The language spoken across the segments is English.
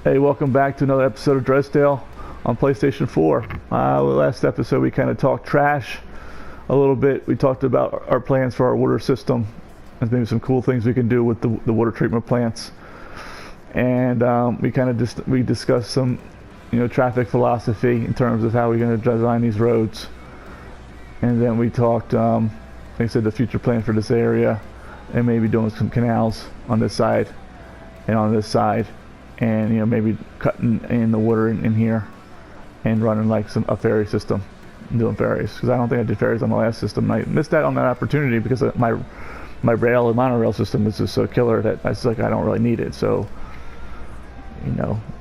Hey, welcome back to another episode of Dresdale on PlayStation 4. Last episode we kind of talked trash a little bit. We talked about our plans for our water system and maybe some cool things we can do with the water treatment plants. And we kind of we discussed some, traffic philosophy in terms of how we're going to design these roads. And then we talked, like I said, the future plan for this area and maybe doing some canals on this side and on this side. And maybe cutting in the water in here and running like a ferry system, doing ferries, because I don't think I did ferries on the last system. I missed that on that opportunity because my rail and monorail system is just so killer that I was like, I don't really need it. So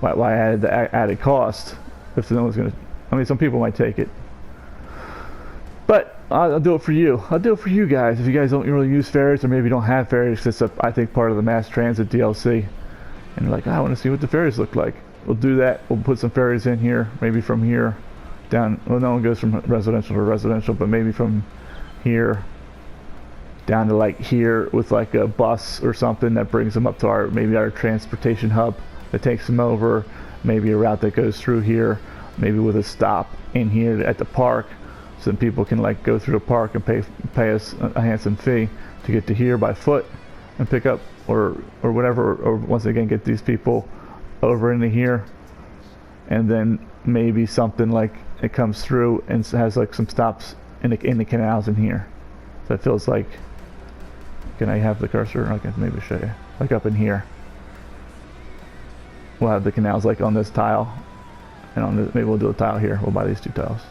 why add the added cost if no one's gonna, some people might take it, but I'll do it for you. I'll do it for you guys if you guys don't really use ferries, or maybe don't have ferries. It's I think part of the mass transit DLC. And you're like, I want to see what the ferries look like. We'll do that. We'll put some ferries in here, maybe from here down. Well, no one goes from residential to residential, but maybe from here down to like here with like a bus or something that brings them up to our transportation hub that takes them over. Maybe a route that goes through here, maybe with a stop in here at the park, so that people can like go through the park and pay us a handsome fee to get to here by foot and pick up or whatever, or once again get these people over into here. And then maybe something like it comes through and has like some stops in the canals in here, so it feels like, can I have the cursor? I can maybe show you, like up in here we'll have the canals like on this tile, and on this, maybe we'll do a tile here. We'll buy these two tiles,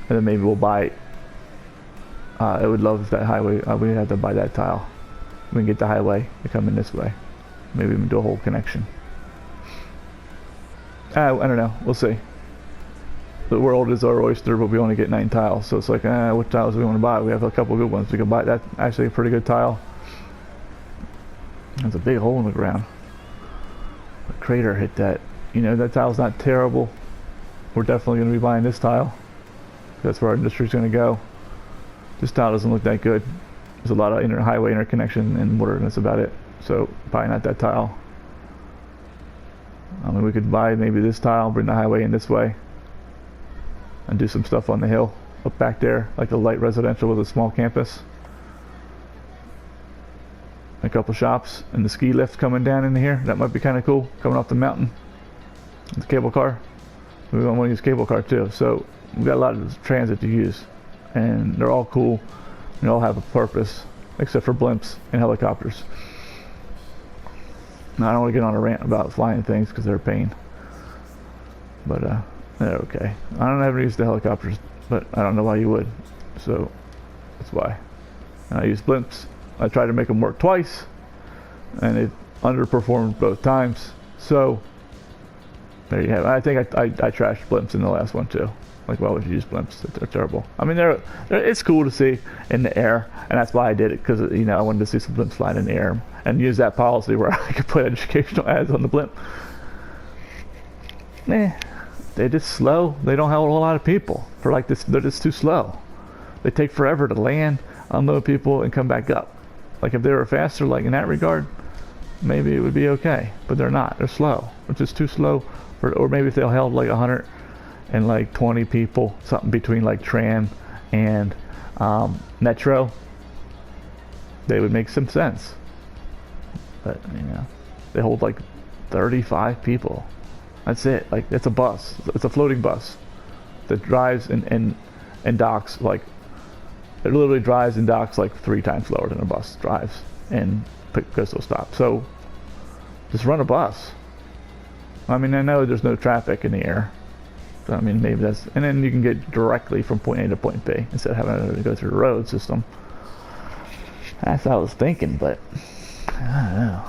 and then maybe we'll buy I would love if that highway, we have to buy that tile. We can get the highway to come in this way. Maybe even do a whole connection. I don't know. We'll see. The world is our oyster, but we only get 9 tiles. So it's like, what tiles do we want to buy? We have a couple good ones. We can buy. That's actually a pretty good tile. There's a big hole in the ground. A crater hit that. That tile's not terrible. We're definitely going to be buying this tile. That's where our industry's going to go. This tile doesn't look that good. There's a lot of highway interconnection and water, and that's about it. So probably not that tile. We could buy maybe this tile, bring the highway in this way, and do some stuff on the hill up back there, like a light residential with a small campus, a couple shops, and the ski lift coming down into here. That might be kind of cool, coming off the mountain. The cable car. We want to use cable car too. So we've got a lot of transit to use, and they're all cool. They all have a purpose, except for blimps and helicopters. Now, I don't want to get on a rant about flying things because they're a pain, but they're okay. I don't ever use the helicopters, but I don't know why you would, so that's why. And I use blimps. I tried to make them work twice, and it underperformed both times. So there you have it. I think I trashed blimps in the last one too. Like, why would you use blimps? They're terrible. It's cool to see in the air, and that's why I did it, because I wanted to see some blimps flying in the air and use that policy where I could put educational ads on the blimp. They're just slow. They don't have a whole lot of people for like this. They're just too slow. They take forever to land, unload people, and come back up. Like if they were faster, like in that regard, maybe it would be okay. But they're not. They're slow. It's just too slow or maybe if they held like 120 people, something between like tram and metro, they would make some sense. But they hold like 35 people. That's it. Like, it's a bus. It's a floating bus that drives and docks like, it literally drives and docks like 3 times slower than a bus drives and goes to a stop. So just run a bus. I know there's no traffic in the air. So, maybe that's, and then you can get directly from point A to point B instead of having to go through the road system. That's what I was thinking, but I don't know.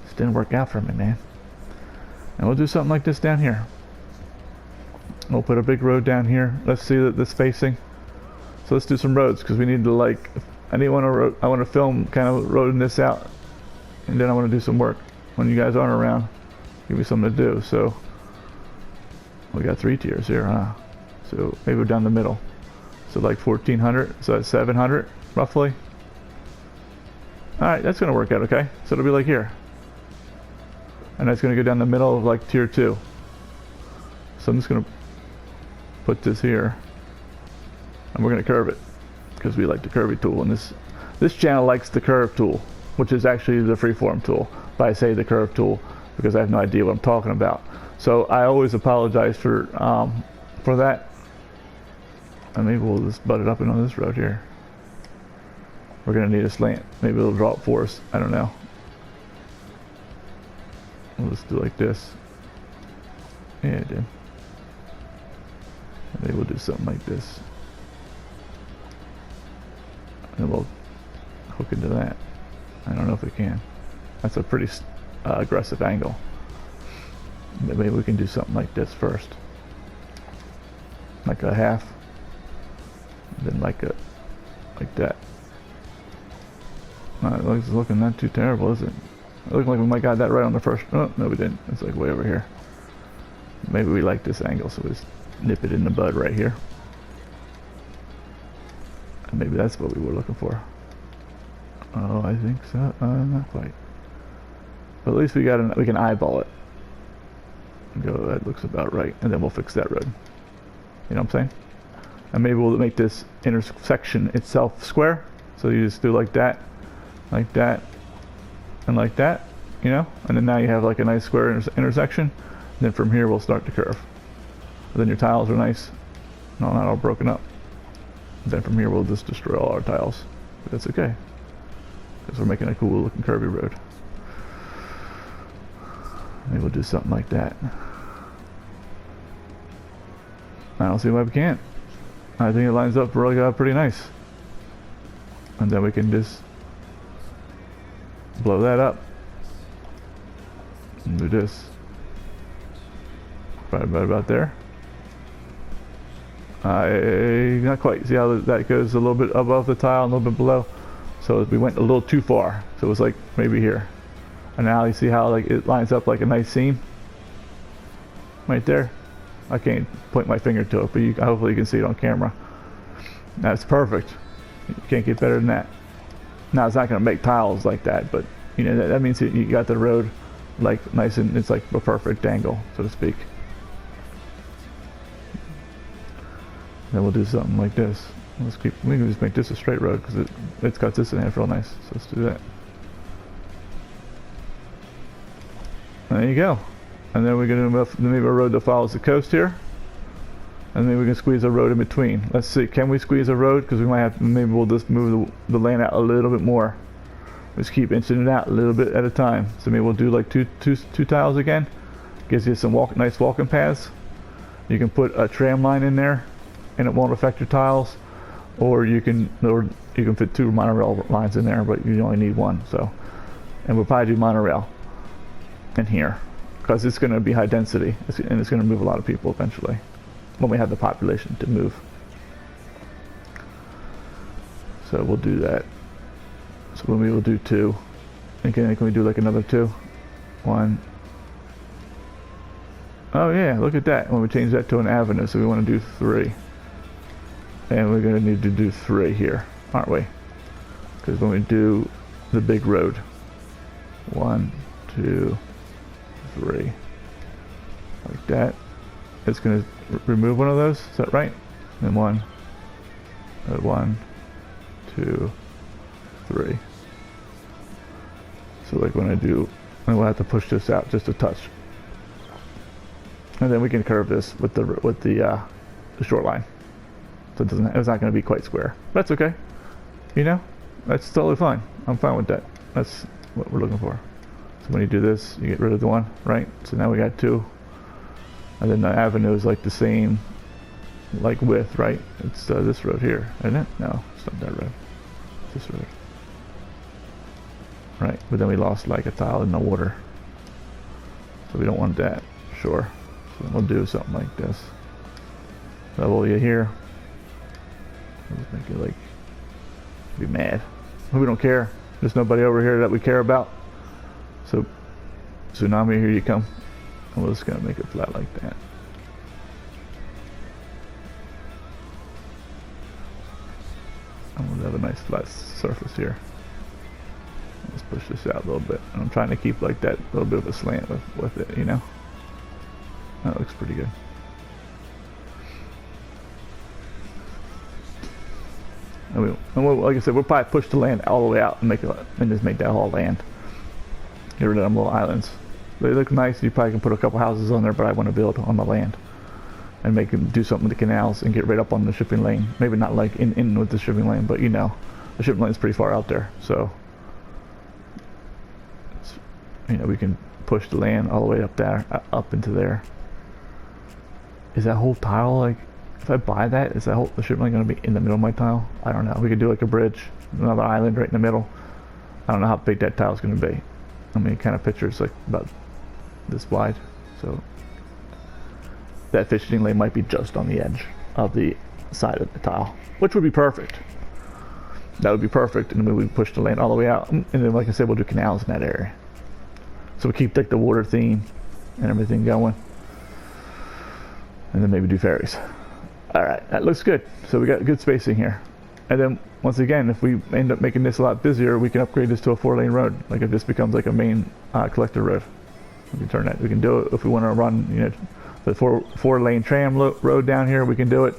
Just didn't work out for me, man. And we'll do something like this down here. We'll put a big road down here. Let's see the spacing. So let's do some roads, because we need to I want to film kind of roading this out, and then I want to do some work when you guys aren't around. Give me something to do. So we got 3 tiers here, huh? So maybe we're down the middle. So like 1400, so that's 700 roughly. Alright, that's gonna work out okay. So it'll be like here. and that's going to go down the middle of like tier 2. So I'm just going to put this here, and we're going to curve it because we like the curvy tool, and this channel likes the curve tool, which is actually the freeform tool, but I say the curve tool because I have no idea what I'm talking about. So I always apologize for that. And maybe we'll just butt it up and on this road here. We're gonna need a slant. Maybe it'll draw it for us. I don't know. We'll just do like this. Yeah, it did. Maybe we'll do something like this. And we'll hook into that. I don't know if we can. That's a pretty aggressive angle. But maybe we can do something like this first. Like a half. Then like that. It's looking not too terrible, is it? It looked like we might got that right on the first. Oh, no, we didn't. It's like way over here. Maybe we like this angle, so we just nip it in the bud right here. And maybe that's what we were looking for. Oh, I think so. Not quite. But at least we can eyeball it. Go, that looks about right, and then we'll fix that road. You know what I'm saying? And maybe we'll make this intersection itself square. So you just do like that, and like that, you know? And then now you have like a nice square intersection. And then from here we'll start to curve. And then your tiles are nice, no, not all broken up. And then from here we'll just destroy all our tiles. But that's okay, because we're making a cool looking curvy road. Maybe we'll do something like that. I don't see why we can't. I think it lines up really pretty nice. And then we can just blow that up. And do this. Right about there. Not quite. See how that goes a little bit above the tile, a little bit below. So we went a little too far. So it was like maybe here. And now you see how like it lines up like a nice seam right there. I can't point my finger to it, but hopefully you can see it on camera. That's perfect. You can't get better than that. Now it's not going to make tiles like that, but you know that means you got the road like nice, and it's like a perfect angle, so to speak. Then we'll do something like this. We can just make this a straight road because it's got this in half real nice. So let's do that. There you go. And then we're going to maybe a road that follows the coast here. And then we can squeeze a road in between. Let's see, can we squeeze a road? Because we might have to, maybe we'll just move the land out a little bit more. Just keep inching it out a little bit at a time. So maybe we'll do like two tiles again. Gives you some nice walking paths. You can put a tram line in there and it won't affect your tiles. Or you can fit 2 monorail lines in there, but you only need 1. So, and we'll probably do monorail in here, because it's going to be high density, and it's going to move a lot of people eventually when we have the population to move. So we'll do that. So when we will do 2, again, can we do like another 2? 1. Oh yeah, look at that. When we change that to an avenue, so we want to do 3, and we're going to need to do 3 here, aren't we? Because when we do the big road, 1, 2, 3, like that, it's going to remove one of those. Is that right? And 1, 2, 3. So like when I do, and we'll have to push this out just a touch, and then we can curve this with the short line. So it's not going to be quite square. That's okay. You know, that's totally fine. I'm fine with that. That's what we're looking for. So when you do this, you get rid of the 1, right? So now we got 2. And then the avenue is like the same, like width, right? It's this road here, isn't it? No, it's not that road. It's this road. Right, but then we lost like a tile in the water. So we don't want that, sure. So then we'll do something like this. Level you here. We'll just make it like, be mad. We don't care. There's nobody over here that we care about. So, tsunami, here you come. And we're just gonna make it flat like that. And we'll have a nice flat surface here. Let's push this out a little bit. And I'm trying to keep like that little bit of a slant with it, you know. That looks pretty good. And like I said, we'll probably push the land all the way out and just make that whole land. Get rid of them little islands. They look nice. You probably can put a couple houses on there, but I want to build on the land and make them do something with the canals and get right up on the shipping lane. Maybe not like in with the shipping lane, but you know, the shipping lane is pretty far out there, so you know we can push the land all the way up there, up into there. Is that whole tile like? If I buy that, is the shipping lane going to be in the middle of my tile? I don't know. We could do like a bridge, another island right in the middle. I don't know how big that tile is going to be. I mean, kind of picture it's like about this wide, so that fishing lane might be just on the edge of the side of the tile, which would be perfect. That would be perfect, and then we push the land all the way out, and then like I said, we'll do canals in that area. So we keep like the water theme and everything going, and then maybe do ferries. All right, that looks good. So we got good spacing here, and then once again, if we end up making this a lot busier, we can upgrade this to a 4-lane road. Like if this becomes like a main collector road, we can turn that. We can do it if we want to run, you know, the four-lane tram road down here. We can do it.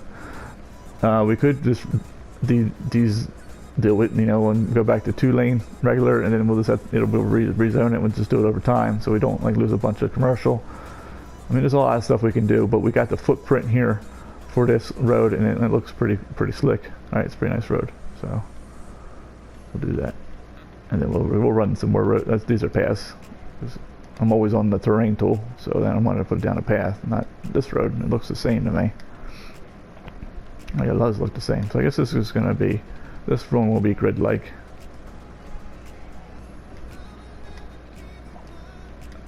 We could just deal with, you know, and go back to 2-lane regular, and then we'll just we'll rezone it. We'll just do it over time, so we don't like lose a bunch of commercial. I mean, there's a lot of stuff we can do, but we got the footprint here for this road, and it looks pretty slick. All right, it's a pretty nice road, so we'll do that, and then we'll run some more roads. These are paths. I'm always on the terrain tool, so then I'm going to put down a path, not this road, and it looks the same to me. Like, it does look the same, so I guess this is going to be, this one will be grid-like.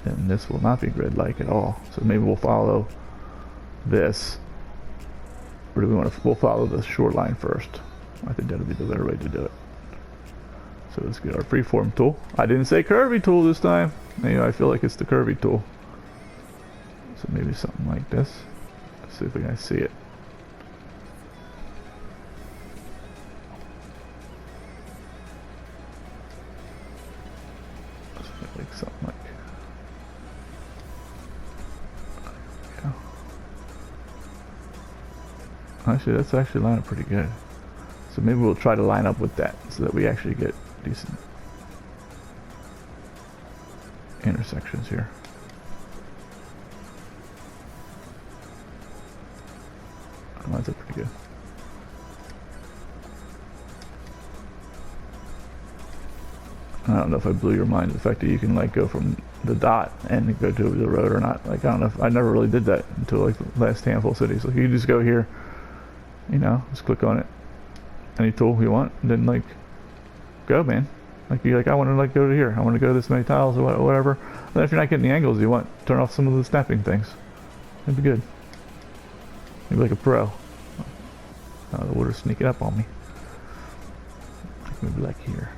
And this will not be grid-like at all, so maybe we'll follow this. Or do we want to, we'll follow the shoreline first. I think that'll be the better way to do it. So let's get our freeform tool. I didn't say curvy tool this time. Maybe I feel like it's the curvy tool. So maybe something like this. Let's see if we can see it. Let's make something like. There we go. Actually, that's actually lining up pretty good. So maybe we'll try to line up with that so that we actually get decent intersections here. That lines up pretty good. I don't know if I blew your mind, the fact that you can like go from the dot and go to the road or not. Like, I don't know if, I never really did that until like the last handful of cities. Like, you just go here, you know, just click on it, any tool you want, and then like go, man. Like, you're like, I want to like go to here, I want to go this many tiles or whatever. And then if you're not getting the angles you want, turn off some of the snapping things. That'd be good. Maybe like a pro. Oh, the water's sneaking up on me. Maybe like here.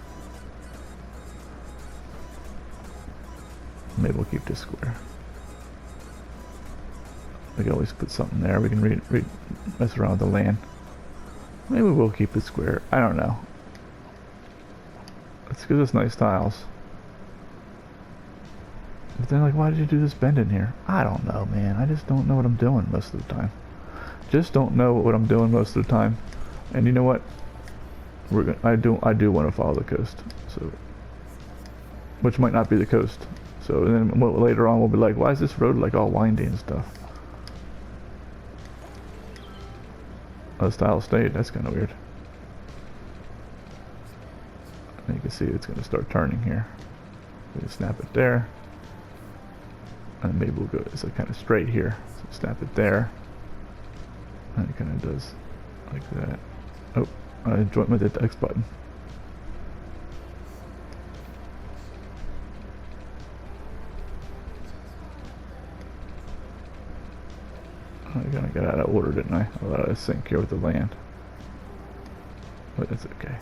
Maybe we'll keep this square. We can always put something there. We can mess around with the land. Maybe we'll keep it square. I don't know. Let's give us nice tiles. But then, like, why did you do this bend in here? I don't know, man. I just don't know what I'm doing most of the time. Just don't know what I'm doing most of the time. And you know what? I do want to follow the coast. So, which might not be the coast. So then later on we'll be like, why is this road like all windy and stuff? Oh, the style stayed. That's kind of weird. And you can see it's going to start turning here. We can snap it there. And maybe we'll go, it's like kind of straight here. So snap it there. And it kind of does like that. Oh, I joined with the X button. I kind of got out of order, didn't I? I let it sink here with the land. But that's okay.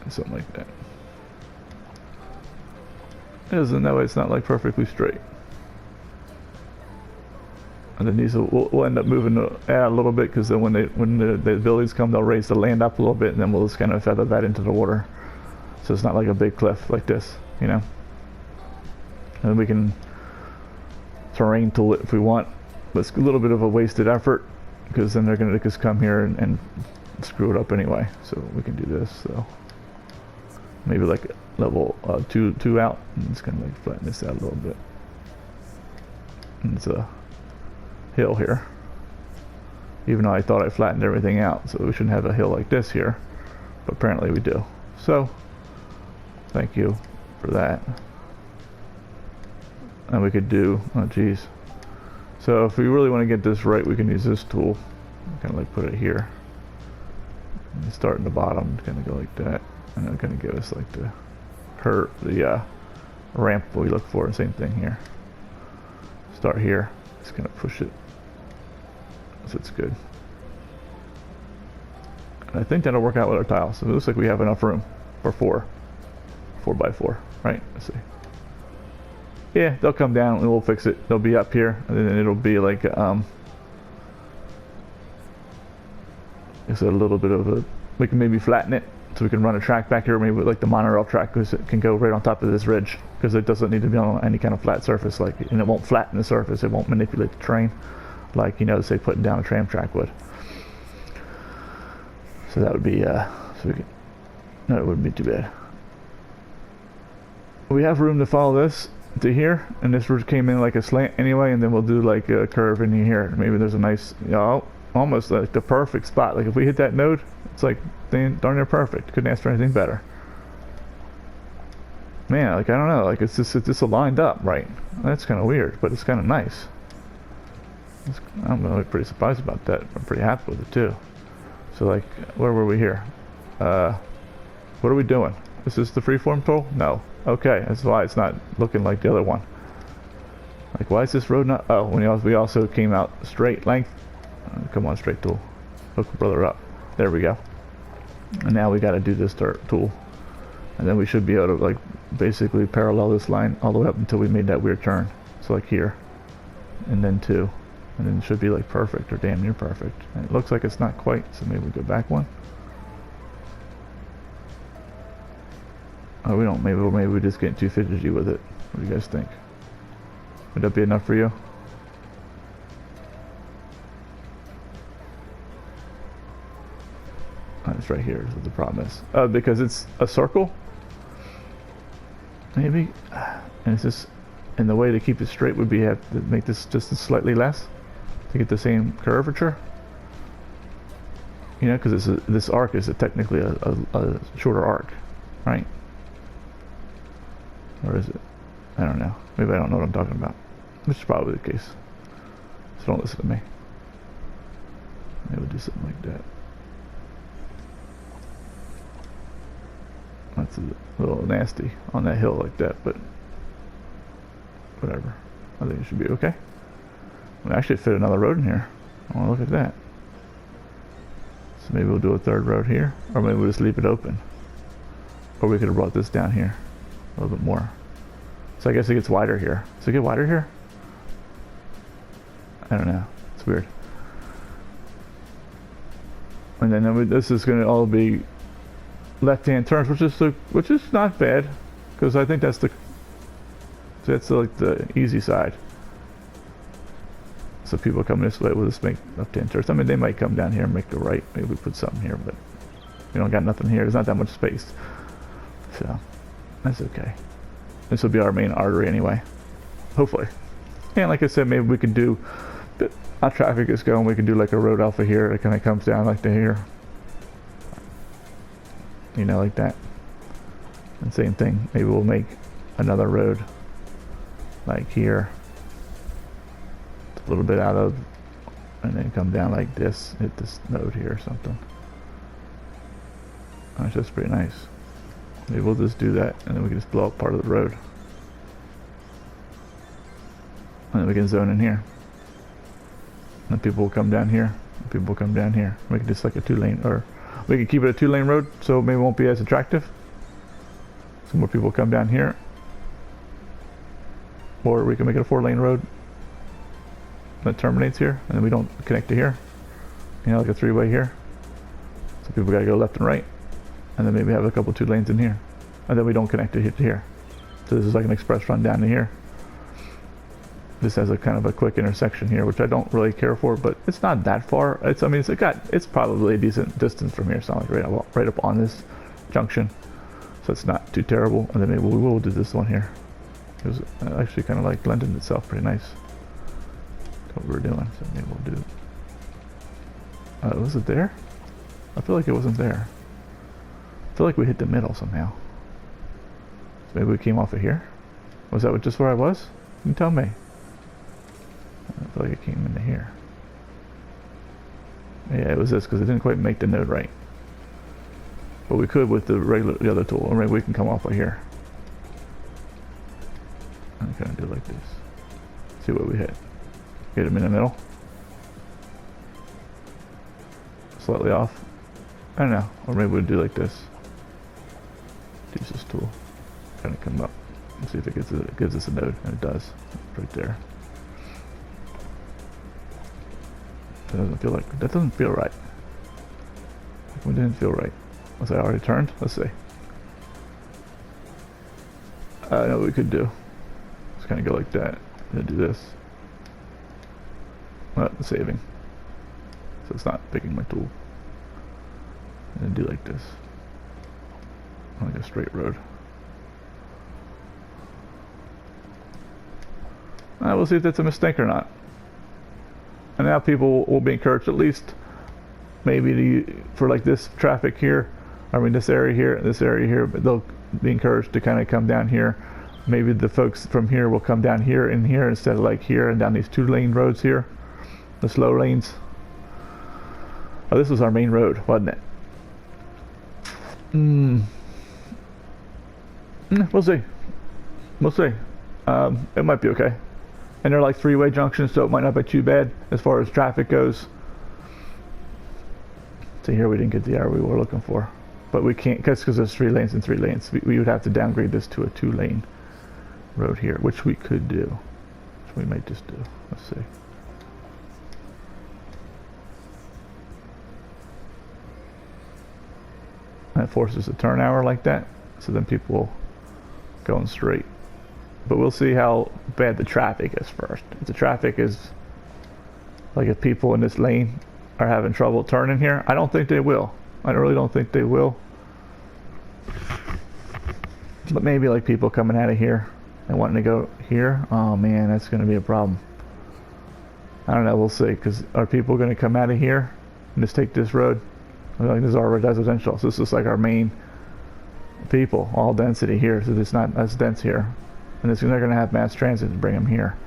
Something like that. It doesn't, that way it's not like perfectly straight. And then these we'll end up moving out a little bit, because then when the buildings come, they'll raise the land up a little bit, and then we'll just kind of feather that into the water. So it's not like a big cliff like this, you know. And we can terrain tool it if we want, but it's a little bit of a wasted effort, because then they're going to just come here and screw it up anyway. So we can do this. So maybe like level 2 out, and it's going to like flatten this out a little bit. And it's a hill here, even though I thought I flattened everything out, so we shouldn't have a hill like this here, but apparently we do. So thank you for that. And we could do, oh geez, so if we really want to get this right, we can use this tool, kind of like put it here and start in the bottom, kind of go like that, and then kind of give us like the curve, the ramp we look for. Same thing here, start here, just gonna push it so it's good. And I think that'll work out with our tiles. So it looks like we have enough room for 4 by 4, right? Let's see. Yeah, they'll come down and we'll fix it. They'll be up here, and then it'll be like it's a little bit of a, we can maybe flatten it so we can run a track back here, maybe like the monorail track, because it can go right on top of this ridge, because it doesn't need to be on any kind of flat surface, like, and it won't flatten the surface, it won't manipulate the train like, you know, say putting down a tram track would. So that would be so we can, no, it wouldn't be too bad. We have room to follow this to here, and this route came in like a slant anyway, and then we'll do like a curve in here. Maybe there's a nice, you know, almost like the perfect spot. Like if we hit that node, it's like darn near perfect. Couldn't ask for anything better. Man, like I don't know, like it's just aligned up right. That's kind of weird, but it's kind of nice. I'm really pretty surprised about that. I'm pretty happy with it too. So like, where were we here? What are we doing? Is this the freeform tool? No. Okay, that's why it's not looking like the other one. Like, why is this road not? Oh, we also came out straight length. Come on, straight tool. Hook the brother up. There we go. And now we got to do this tool, and then we should be able to like basically parallel this line all the way up until we made that weird turn. So like here, and then 2, and then it should be like perfect or damn near perfect. And it looks like it's not quite, so maybe we go back one. Oh, we don't. Maybe we're just getting too fidgety with it. What do you guys think? Would that be enough for you? Oh, it's right here is what the problem is. Because it's a circle? Maybe? And it's just, and the way to keep it straight would be have to make this just slightly less to get the same curvature. You know, because this arc is technically a shorter arc, right? Or is it? I don't know. Maybe I don't know what I'm talking about. Which is probably the case. So don't listen to me. Maybe we'll do something like that. That's a little nasty on that hill like that, but whatever. I think it should be okay. We actually fit another road in here. I want to look at that. So maybe we'll do a 3rd road here, or maybe we'll just leave it open. Or we could have brought this down here a little bit more. So I guess it gets wider here. Does it get wider here? I don't know. It's weird. And then this is going to all be left-hand turns, which is not bad, because I think that's like the easy side. So people come this way, we'll just make left-hand turns. I mean, they might come down here and make the right. Maybe we put something here, but we don't got nothing here. There's not that much space. So that's okay. This will be our main artery anyway, hopefully. And like I said, maybe we can do, our traffic is going, we can do like a road alpha here. It kind of comes down like to here. You know, like that. And same thing, maybe we'll make another road like here, a little bit out of, and then come down like this, hit this node here or something. That's just pretty nice. Maybe we'll just do that, and then we can just blow up part of the road. And then we can zone in here. And people will come down here, and people will come down here. We can just like a 2-lane, or we can keep it a 2-lane road, so maybe it won't be as attractive. Some more people come down here. Or we can make it a 4-lane road. that terminates here, and then we don't connect to here. You know, like a three-way here. So people gotta go left and right, and then maybe have a couple 2 lanes in here, and then we don't connect to here. So this is like an express run down to here. This has a kind of a quick intersection here, which I don't really care for, but it's not that far. I mean, it's probably a decent distance from here. It's not like right up on this junction, so it's not too terrible. And then maybe we will do this one here. It was actually kind of like blended itself pretty nice. What we were doing, so maybe we'll do. Was it there? I feel like it wasn't there. I feel like we hit the middle somehow. So maybe we came off of here. Was that just where I was? You can tell me. I feel like it came into here. Yeah, it was this because it didn't quite make the node right. But we could with the other tool, or maybe we can come off of here. I'm gonna do it like this. See what we hit. Get him in the middle. Slightly off. I don't know. Or maybe we'll do like this. Use this tool. Kind of come up. And see if it gives us a node, and it does. Right there. That doesn't feel right. It didn't feel right. Was I already turned? Let's see. I know what we could do. Just kind of go like that. And do this. Well, saving. So it's not picking my tool. And then do like this. Like a straight road. We'll see if that's a mistake or not. And now people will be encouraged, at least maybe for like this traffic here, I mean this area here and this area here, but they'll be encouraged to kind of come down here. Maybe the folks from here will come down here and here instead of like here and down these 2-lane roads here, the slow lanes. Oh, this was our main road, wasn't it? We'll see. We'll see. It might be okay. And they're like 3-way junctions, so it might not be too bad as far as traffic goes. So here we didn't get the error we were looking for. But we can't, because there's 3 lanes and 3 lanes. We would have to downgrade this to a 2-lane road here, which we could do. Which we might just do. Let's see. And it forces a turn hour like that, so then people will go in straight. But we'll see how bad the traffic is first. If the traffic is, like if people in this lane are having trouble turning here, I don't think they will. I really don't think they will. But maybe like people coming out of here and wanting to go here, oh man, that's going to be a problem. I don't know, we'll see. Because are people going to come out of here and just take this road? Like this is our residential, so this is like our main people, all density here, so it's not as dense here. And they're going to have mass transit to bring them here.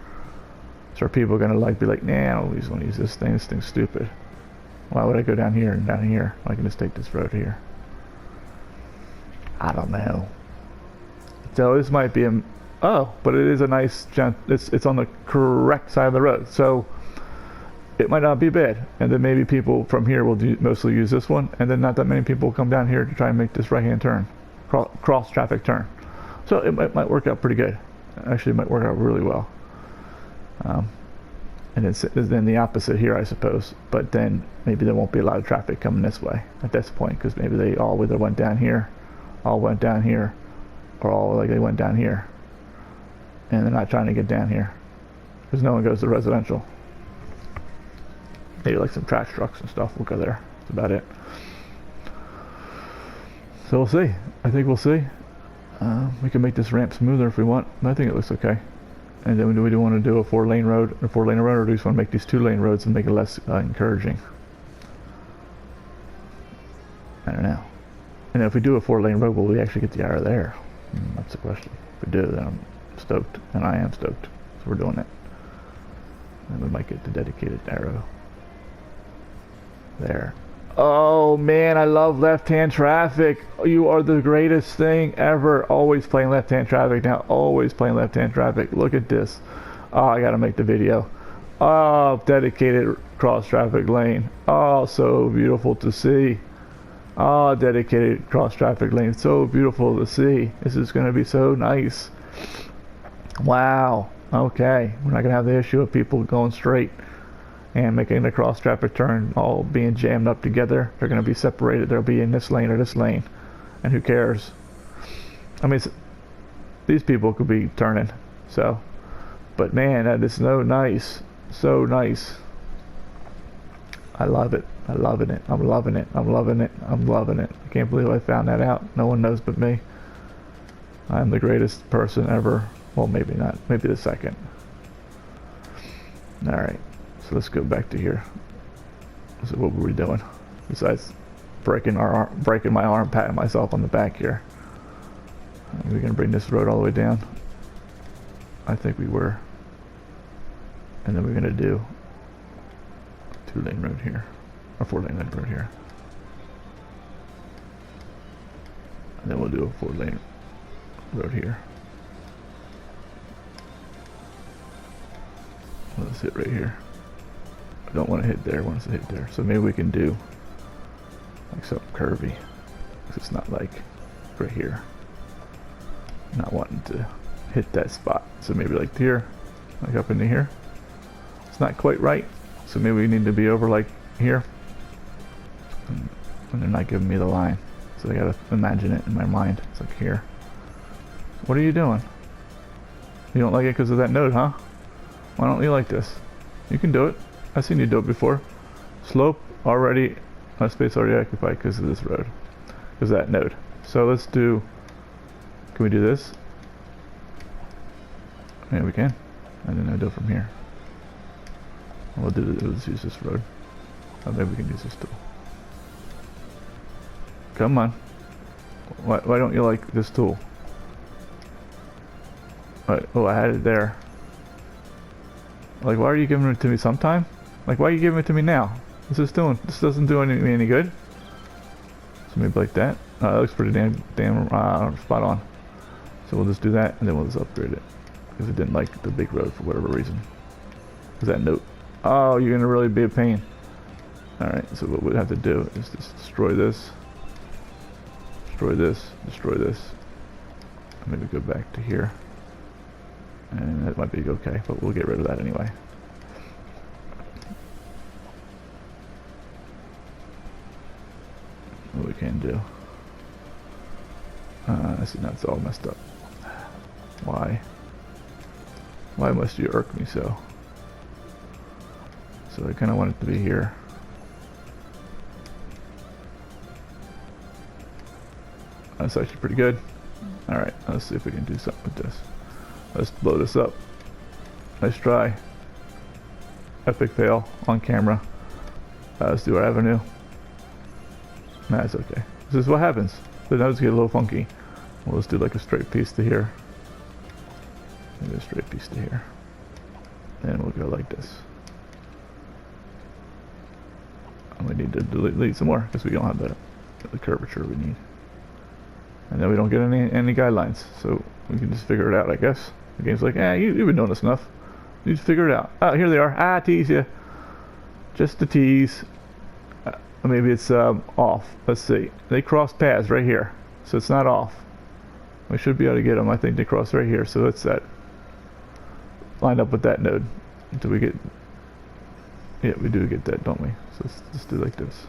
So are people going to like be like, nah, I don't always want to use this thing. This thing's stupid. Why would I go down here and down here? I can just take this road here. I don't know. So this might be a, oh, but it is a nice, it's on the correct side of the road. So it might not be bad. And then maybe people from here will mostly use this one. And then not that many people will come down here to try and make this right-hand turn, cross traffic turn. So it might work out pretty good. Actually, it might work out really well. And then the opposite here, I suppose. But then maybe there won't be a lot of traffic coming this way at this point, because maybe they all either went down here, all went down here, or all like they went down here, and they're not trying to get down here because no one goes to residential. Maybe like some trash trucks and stuff will go there. That's about it. So we'll see. I think we'll see. We can make this ramp smoother if we want, but I think it looks okay. And then do we want to do a 4-lane road, or do we just want to make these 2-lane roads and make it less encouraging? I don't know. And if we do a 4-lane road, will we actually get the arrow there? That's the question. If we do, then I'm stoked, and I am stoked. So we're doing it. And we might get the dedicated arrow there. Oh man, I love left-hand traffic. You are the greatest thing ever. Always playing left-hand traffic now. Always playing left-hand traffic. Look at this. Oh, I gotta make the video. Oh, dedicated cross-traffic lane. Oh, so beautiful to see. Oh, dedicated cross-traffic lane. So beautiful to see. This is gonna be so nice. Wow. Okay, we're not gonna have the issue of people going straight and making the cross traffic turn all being jammed up together. They're gonna be separated. They'll be in this lane or this lane, and who cares? I mean, these people could be turning, so. But man, that is so nice, so nice. I love it. I'm loving it. I'm loving it. I'm loving it. I'm loving it. I can't believe I found that out. No one knows but me. I'm the greatest person ever. Well, maybe not. Maybe the second. Alright. So let's go back to here. So what were we doing? Besides breaking my arm, patting myself on the back here. Are we going to bring this road all the way down? I think we were. And then we're going to do a 2-lane road here. Or 4-lane road here. And then we'll do a 4-lane road here. Let's hit right here. I don't want to hit there, I want us to hit there. So maybe we can do like something curvy. Because it's not like right here. Not wanting to hit that spot. So maybe like here, like up into here. It's not quite right. So maybe we need to be over like here. And they're not giving me the line. So I gotta imagine it in my mind. It's like here. What are you doing? You don't like it because of that node, huh? Why don't you like this? You can do it. I've seen you do it before. Slope already, space already occupied because of this road. Because of that node. So let's do, can we do this? Yeah, we can. And then I'll do it from here. Let's use this road. Oh, maybe we can use this tool. Come on. Why don't you like this tool? Oh, I had it there. Like, why are you giving it to me sometime? Like, why are you giving it to me now? What's this doing? This doesn't do me any good. So maybe like that. That looks pretty damn spot on. So we'll just do that, and then we'll just upgrade it. Because it didn't like the big road for whatever reason. Is that note? Oh, you're gonna really be a pain. Alright, so what we'd have to do is just destroy this. Destroy this. Destroy this. Maybe go back to here. And that might be okay, but we'll get rid of that anyway. What we can do. See, now it's all messed up. Why? Why must you irk me so? So I kind of want it to be here. That's actually pretty good. Alright, let's see if we can do something with this. Let's blow this up. Nice try. Epic fail on camera. Let's do our avenue. Nah, it's okay. This is what happens. The nodes get a little funky. We'll just do like a straight piece to here. Maybe a straight piece to here. And we'll go like this. And we need to delete some more because we don't have the curvature we need. And then we don't get any guidelines. So we can just figure it out, I guess. The game's like, you've been doing this enough. You just figure it out. Oh, here they are. Tease you. Just a tease. Maybe it's off. Let's see. They cross paths right here. So it's not off. We should be able to get them. I think they cross right here. So it's that. Line up with that node. Until we get... Yeah, we do get that, don't we? So let's just do like this.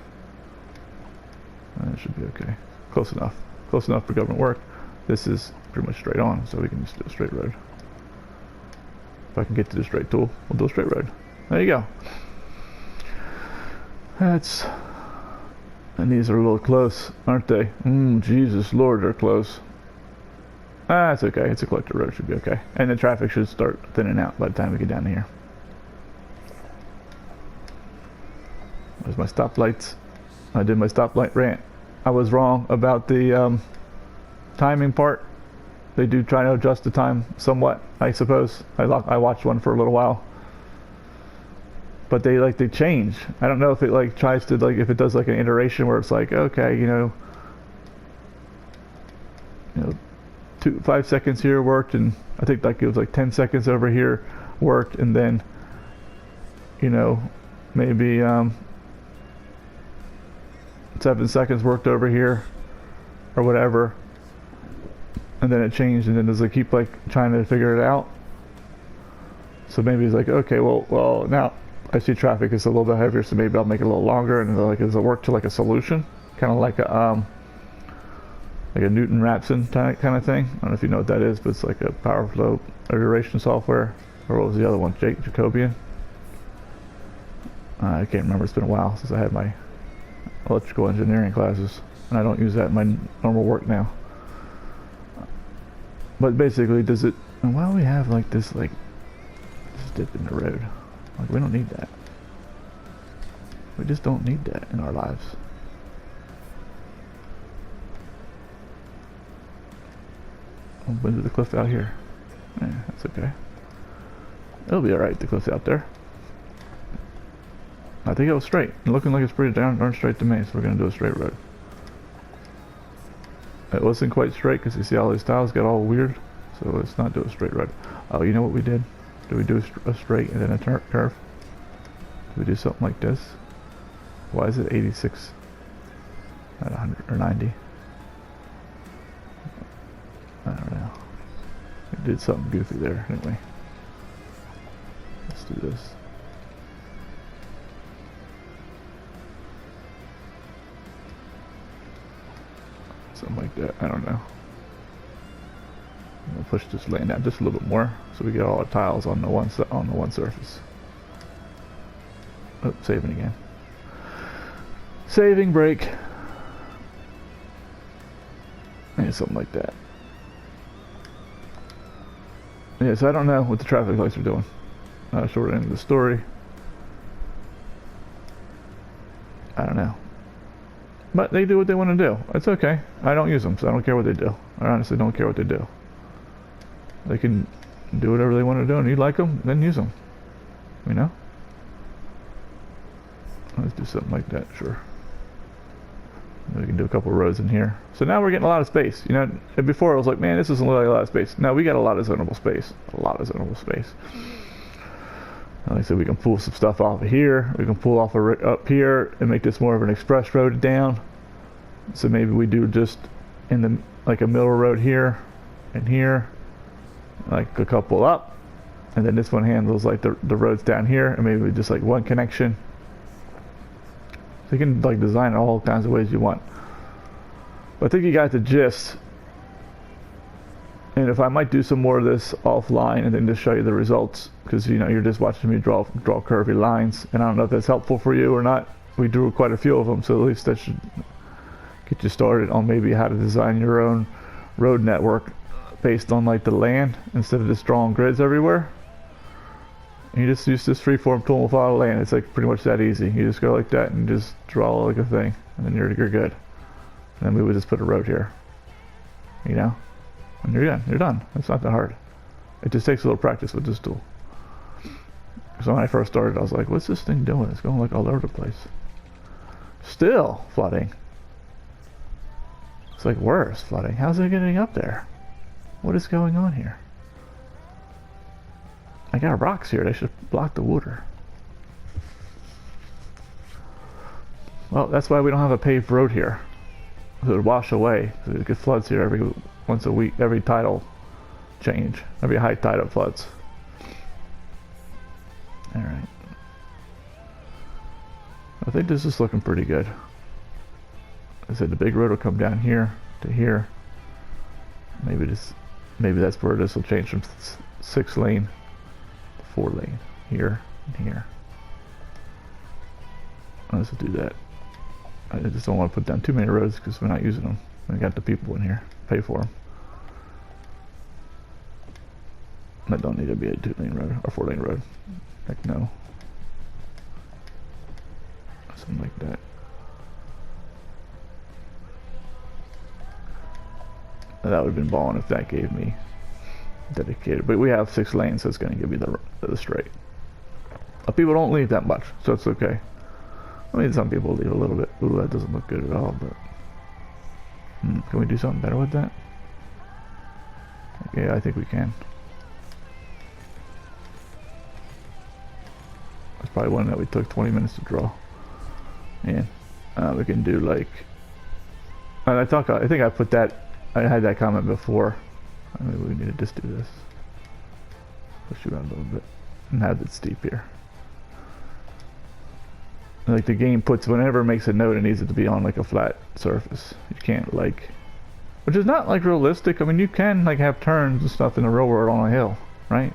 And it should be okay. Close enough. Close enough for government work. This is pretty much straight on, so we can just do a straight road. If I can get to the straight tool, we'll do a straight road. There you go. And these are a little close, aren't they? Jesus Lord, they're close. It's okay. It's a collector road, should be okay. And the traffic should start thinning out by the time we get down here. There's my stoplights. I did my stoplight rant. I was wrong about the timing part. They do try to adjust the time somewhat, I suppose. I watched one for a little while, but they change. I don't know if it tries to if it does an iteration where it's okay, you know, 5 seconds here worked, and I think it was 10 seconds over here worked, and then maybe 7 seconds worked over here or whatever, and then it changed, and then does it keep trying to figure it out? So maybe he's like, okay, well now I see traffic is a little bit heavier, so maybe I'll make it a little longer, and like, does it work to like a solution, kind of like a Newton-Raphson kind of thing. I don't know if you know what that is, but it's like a power flow iteration software. Or what was the other one? Jacobian? I can't remember. It's been a while since I had my electrical engineering classes, and I don't use that in my normal work now. But basically, does it? Why do we have like this dip in the road? Like, we don't need that. We just don't need that in our lives. I'll bend to the cliff out here. Yeah, that's okay. It'll be alright, the cliff's out there. I think it was straight. Looking like it's pretty darn straight to me, so we're going to do a straight road. It wasn't quite straight because you see all these tiles got all weird, so let's not do a straight road. Oh, you know what we did? Did we do a straight and then a curve? Did we do something like this? Why is it 86 at 100 or 90? I don't know. We did something goofy there, didn't we? Let's do this. Something like that. I don't know. I'm gonna push this lane down just a little bit more, so we get all our tiles on the one surface. Oh, saving again. Saving, break. Yeah, something like that. Yeah, so I don't know what the traffic lights are doing. Short end of the story. I don't know. But they do what they want to do. It's okay. I don't use them, so I don't care what they do. I honestly don't care what they do. They can do whatever they want to do, and you like them, then use them. You know? Let's do something like that, sure. We can do a couple roads in here. So now we're getting a lot of space. You know, before I was like, man, this doesn't look like a lot of space. Now we got a lot of zonable space. A lot of zonable space. Like I said, we can pull some stuff off of here. We can pull off up here and make this more of an express road down. So maybe we do just in the like a middle road here and here, like a couple up, and then this one handles like the roads down here, and maybe just like one connection. So you can like design it all kinds of ways you want. But I think you got the gist. And if I might do some more of this offline and then just show you the results, because you know you're just watching me draw curvy lines, and I don't know if that's helpful for you or not. We drew quite a few of them, so at least that should get you started on maybe how to design your own road network based on like the land instead of just drawing grids everywhere. And you just use this freeform tool with all the land. It's like pretty much that easy. You just go like that and just draw like a thing, and then you're good. And then we would just put a road here, you know. And you're done. You're done. It's not that hard. It just takes a little practice with this tool. So when I first started, I was like, what's this thing doing? It's going like all over the place. Still flooding. It's like worse flooding. How's it getting up there? What is going on here? I got rocks here. They should block the water. Well, that's why we don't have a paved road here. It would wash away. It gets floods here once a week, every tidal change, every high tide it floods. All right. I think this is looking pretty good. I said the big road will come down here to here. Maybe that's where this will change from 6 lane to 4 lane here and here. Let's do that. I just don't want to put down too many roads because we're not using them. We got the people in here, pay for them. That don't need to be a 2-lane road or 4-lane road. Heck no. Something like that. That would have been balling if that gave me dedicated. But we have 6 lanes, so it's going to give me the straight. But people don't leave that much, so it's okay. I mean, some people leave a little bit. Ooh, that doesn't look good at all, but... can we do something better with that? Yeah, I think we can. That's probably one that we took 20 minutes to draw. And we can do like... And I think I put that... I had that comment before. Maybe we need to just do this. Push you out a little bit. and have it steep here. Like the game puts, whenever it makes a note, it needs it to be on like a flat surface. You can't like, which is not like realistic. I mean, you can like have turns and stuff in the real world on a hill, right?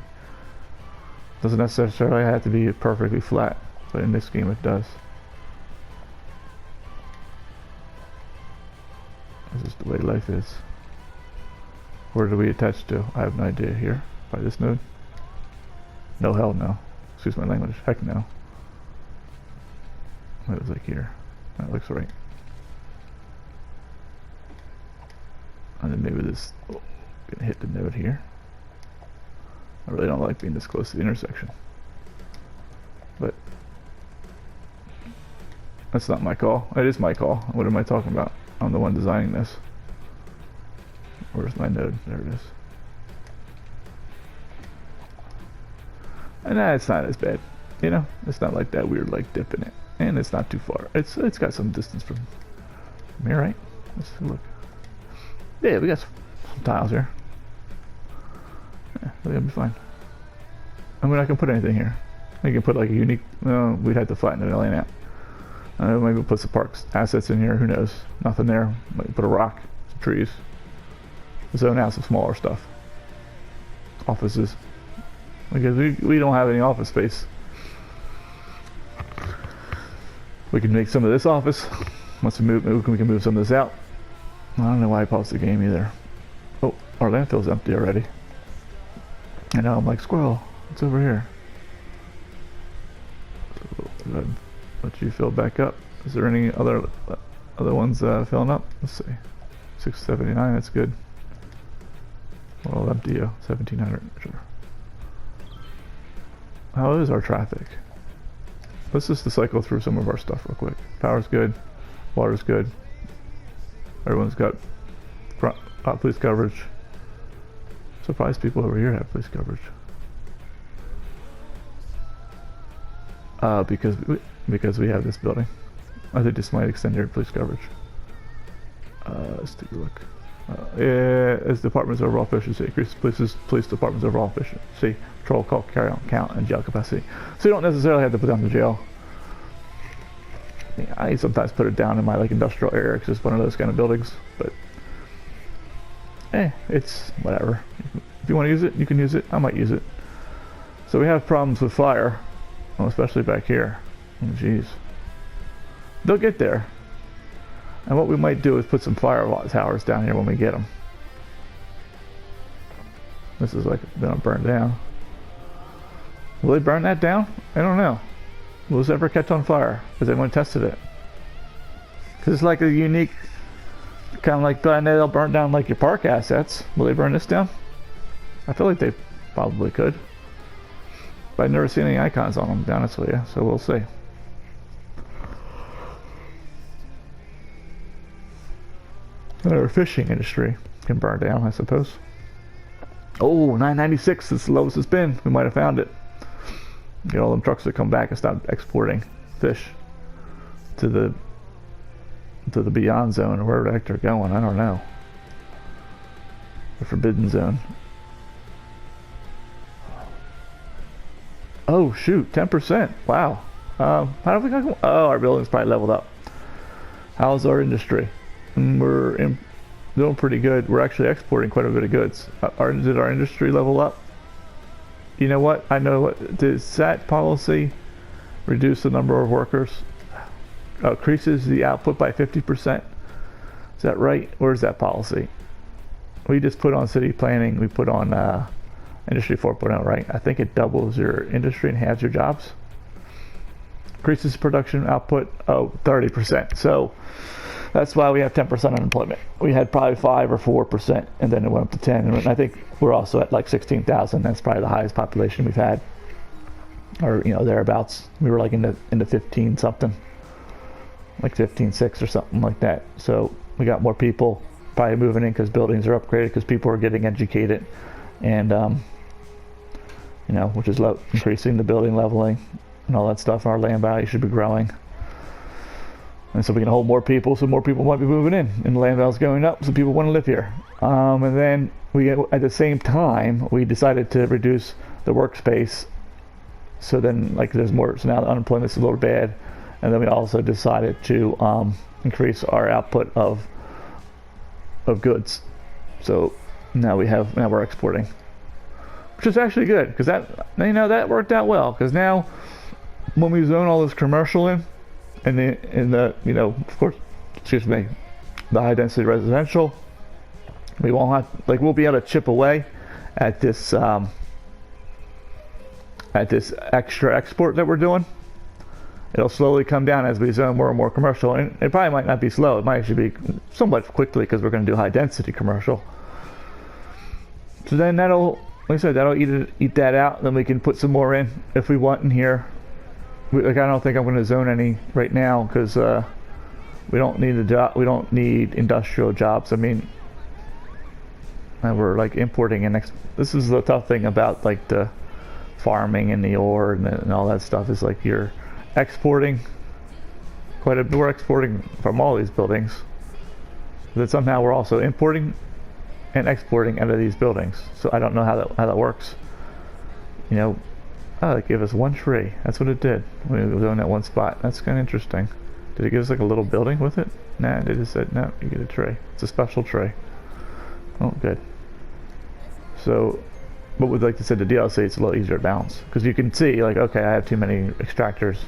Doesn't necessarily have to be perfectly flat, but in this game it does. This is the way life is. Where do we attach to? I have no idea. Here? By this node? No, hell no. Excuse my language. Heck no. It was like here. That looks right. And then maybe this... Oh, gonna hit the node here. I really don't like being this close to the intersection. But... that's not my call. It is my call. What am I talking about? I'm the one designing this. Where's my node? There it is. And it's not as bad. You know? It's not like that weird like dip in it. And it's not too far. It's got some distance from here, right? Let's look. Yeah, we got some tiles here. Yeah, we're gonna be fine. I mean, I can put anything here. I can put like a unique. No, we'd have to flatten it laying out. Maybe we'll put some parks assets in here. Who knows? Nothing there. Maybe put a rock, some trees. Zone out some smaller stuff. Offices. Because we don't have any office space. We can make some of this office. Once we move, maybe we can move some of this out. I don't know why I paused the game either. Oh, our landfill's empty already. I know, I'm like, squirrel, it's over here. So, go ahead, let you fill back up. Is there any other ones filling up? Let's see. 679, that's good. Well, empty, 1700, sure. How is our traffic? Let's just cycle through some of our stuff real quick. Power's good, water's good. Everyone's got police coverage. Surprised people over here have police coverage. Because we have this building. I think this might extend their police coverage. Let's take a look. As department's overall efficiency increases police department's overall efficiency, patrol call, carry on count, and jail capacity. So you don't necessarily have to put down the jail. I sometimes put it down in my like industrial area because it's one of those kind of buildings, but it's whatever. If you want to use it, you can use it. I might use it. So we have problems with fire, well, especially back here. Oh, jeez. They'll get there. And what we might do is put some fire towers down here when we get them. This is like gonna burn down. Will they burn that down? I don't know. Will this ever catch on fire? Because anyone tested it? Because it's like a unique, kind of like, I know they'll burn down like your park assets. Will they burn this down? I feel like they probably could. But I've never seen any icons on them, to be honest with you, so we'll see. Our fishing industry can burn down, I suppose. Oh, 996 is the lowest it's been. We might have found it. Get all them trucks that come back and stop exporting fish to the beyond zone, or wherever the heck they're going. I don't know. The forbidden zone. Oh shoot, 10%. Wow. How do we go? Oh, our building's probably leveled up. How's our industry? We're doing pretty good. We're actually exporting quite a bit of goods. Did our industry level up? You know what? I know what. Does that policy reduce the number of workers? Increases the output by 50%. Is that right? Where's that policy? We just put on city planning. We put on Industry 4.0, right? I think it doubles your industry and halves your jobs. Increases production output, 30%. So that's why we have 10% unemployment. We had probably 5 or 4%, and then it went up to 10. And I think we're also at like 16,000. That's probably the highest population we've had, or thereabouts. We were like in the 15 something, like 15.6 or something like that. So we got more people probably moving in because buildings are upgraded, because people are getting educated, and which is increasing the building leveling and all that stuff. Our land value should be growing. And so we can hold more people, so more people might be moving in, and the land value is going up, so people want to live here. And then at the same time, we decided to reduce the workspace So then like there's more, so now the unemployment's a little bad. And then we also decided to increase our output of goods. So now we're exporting, which is actually good, because that worked out well. Because now when we zone all this commercial in the of course, excuse me, the high density residential, we won't have, like, we'll be able to chip away at this extra export that we're doing. It'll slowly come down as we zone more and more commercial, and it probably might not be slow. It might actually be somewhat quickly, because we're going to do high density commercial. So then that'll, like I said, that'll eat that out. Then we can put some more in if we want in here. I don't think I'm going to zone any right now, because we don't need we don't need industrial jobs. I mean, and we're like importing and this is the tough thing about like the farming and the ore and all that stuff, is like you're exporting quite a bit. We're exporting from all these buildings, but somehow we're also importing and exporting out of these buildings. So I don't know how that works. Oh, it gave us one tree. That's what it did when we were on that one spot. That's kind of interesting. Did it give us like a little building with it? Nah, they just said, no, you get a tree. It's a special tree. Oh, good. So, but with, like I said, the DLC, it's a little easier to balance. Because you can see, like, okay, I have too many extractors.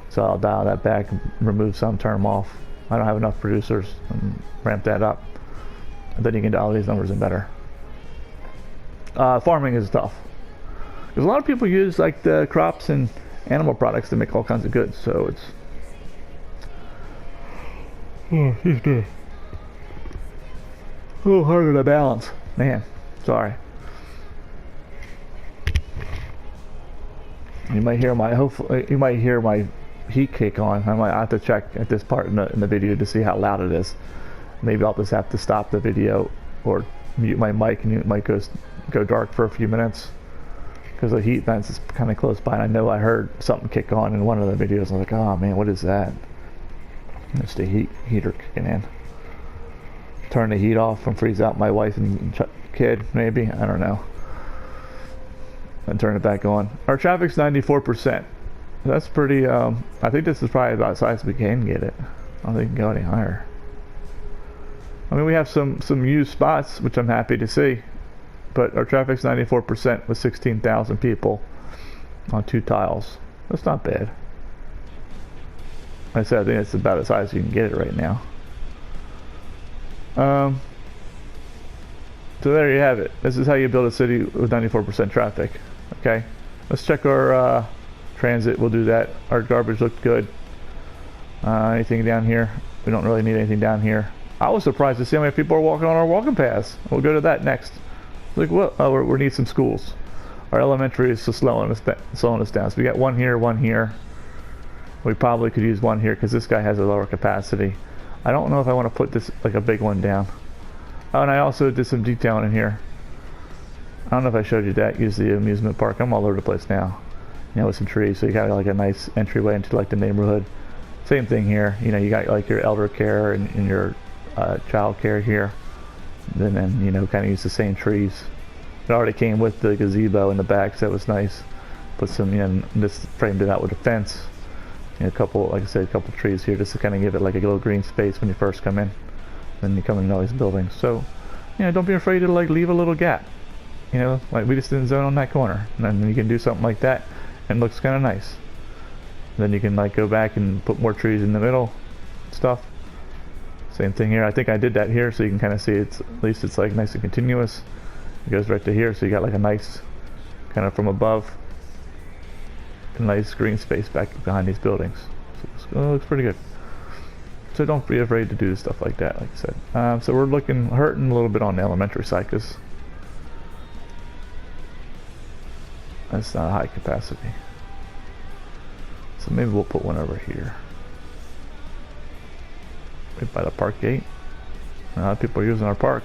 So I'll dial that back and remove some, turn them off. I don't have enough producers, and ramp that up. And then you can dial these numbers in better. Farming is tough. Because a lot of people use like the crops and animal products to make all kinds of goods, so it's a little harder to balance. Man, sorry. You might hear my heat kick on. I might have to check at this part in the video to see how loud it is. Maybe I'll just have to stop the video or mute my mic, and it might go dark for a few minutes. Because the heat vents is kind of close by, and I know I heard something kick on in one of the videos. I was like, oh man, what is that? It's the heater kicking in. Turn the heat off and freeze out my wife and kid, maybe. I don't know. And turn it back on. Our traffic's 94%. That's pretty, I think this is probably about as high as we can get it. I don't think we can go any higher. I mean, we have some used spots, which I'm happy to see. But our traffic's 94% with 16,000 people on 2 tiles. That's not bad. Like I said, I think it's about as high as you can get it right now. So there you have it. This is how you build a city with 94% traffic. Okay, let's check our transit. We'll do that. Our garbage looked good. Anything down here? We don't really need anything down here. I was surprised to see how many people are walking on our walking paths. We'll go to that next. Like, what? Oh, we need some schools. Our elementary is slowing us down. So we got one here, one here. We probably could use one here because this guy has a lower capacity. I don't know if I want to put this like a big one down. Oh, and I also did some detailing in here. I don't know if I showed you that. Use the amusement park. I'm all over the place now. With some trees, so you got like a nice entryway into like the neighborhood. Same thing here. You got like your elder care and your child care here. And then kind of use the same trees. It already came with the gazebo in the back, so that was nice. Put some, just framed it out with a fence. A couple, like I said, a couple trees here just to kind of give it like a little green space when you first come in. Then you come into all these buildings. So, don't be afraid to like leave a little gap. Like we just didn't zone on that corner. And then you can do something like that, and it looks kind of nice. Then you can like go back and put more trees in the middle, stuff. Same thing here. I think I did that here, so you can kind of see at least it's like nice and continuous. It goes right to here, so you got like a nice kind of from above, a nice green space back behind these buildings. So it looks pretty good. So don't be afraid to do stuff like that, like I said. So we're hurting a little bit on the elementary side because that's not a high capacity. So maybe we'll put one over here. Right by the park gate. A lot of people are using our park.